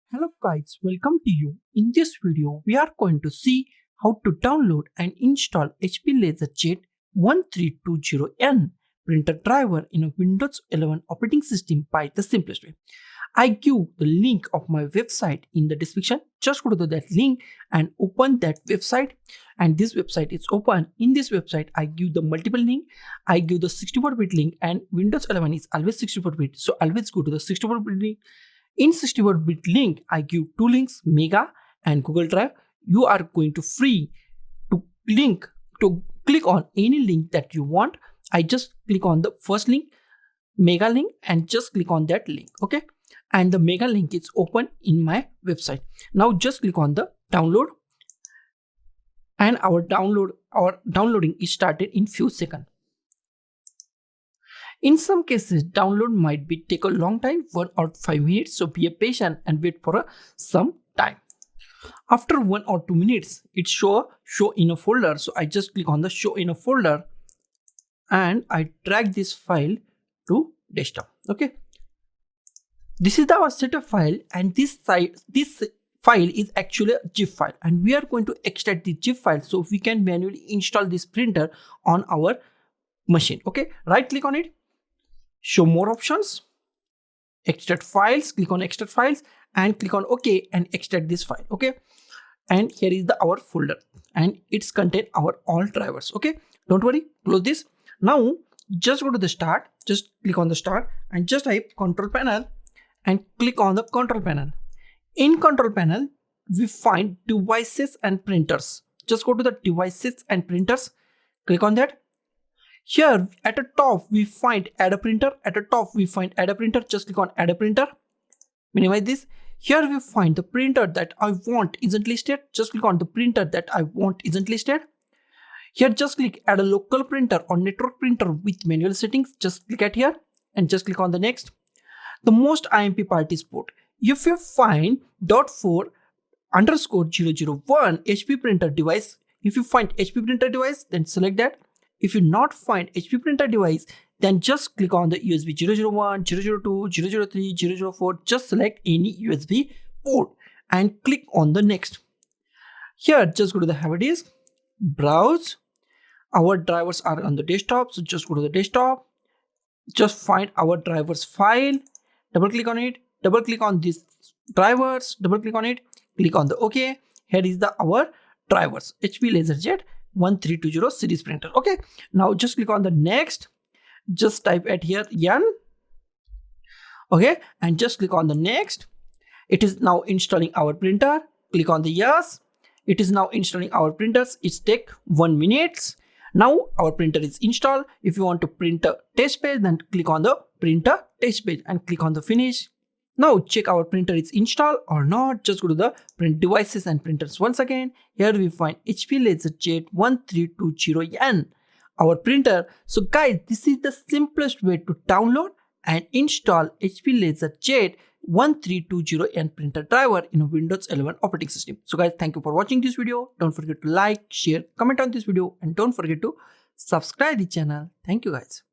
Hello guys, welcome to you. In this video, we are going to see how to download and install HP LaserJet 1320n printer driver in a Windows 11 operating system by the simplest way. I give the link of my website in the description. Just go to that link and open that website. And this website is open. In this website, I give the multiple link. I give the 64-bit link, and Windows 11 is always 64-bit. So always go to the 64-bit link. In 64-bit link, I give two links, Mega and Google Drive. You are going to free to click on any link that you want. I just click on the first link, Mega link, and just click on that link. Okay. And the Mega link is open in my website. Now just click on the download, and our downloading is started in few seconds. In some cases, download might take a long time, 1 or 5 minutes. So be patient and wait for some time. After 1 or 2 minutes, it show in a folder. So I just click on the show in a folder, and I drag this file to desktop. Okay. This is our setup file, and this file is actually a zip file, and we are going to extract the zip file so we can manually install this printer on our machine. Okay, right click on it, show more options, extract files, click on extract files and click on OK and extract this file. Okay, and here is our folder, and it's contain our all drivers. Okay, don't worry, close this. Now just go to the start, just click on the start and just type control panel and click on the control panel. In control panel, we find devices and printers. Just go to the devices and printers, click on that. Here at the top, we find add a printer. At the top, we find add a printer. Just click on add a printer. Minimize this. Here we find the printer that I want isn't listed. Just click on the printer that I want isn't listed. Here just click add a local printer or network printer with manual settings. Just click at here and just click on the next. The most IMP part is port. If you find .4_001 HP printer device, if you find HP printer device, then select that. If you not find HP printer device, then just click on the USB 001, 002, 003, 004. Just select any USB port and click on the next. Here, just go to the Have Disk, browse. Our drivers are on the desktop, so just go to the desktop. Just find our drivers file. Double click on it, double click on these drivers, double click on it, click on the OK. Here is our drivers, HP LaserJet 1320 series printer. Okay, now just click on the next, just type at here Yan. Okay, and just click on the next. It is now installing our printer. Click on the yes. It is now installing our printers. It take 1 minute. Now our printer is installed. If you want to print a test page, then click on the printer test page and click on the finish. Now check our printer is installed or not. Just go to the print devices and printers once again. Here we find HP LaserJet 1320n, our printer. So guys, this is the simplest way to download and install HP LaserJet 1320n printer driver in a Windows 11 operating system. So guys, thank you for watching this video. Don't forget to like, share, comment on this video, and don't forget to subscribe the channel. Thank you guys.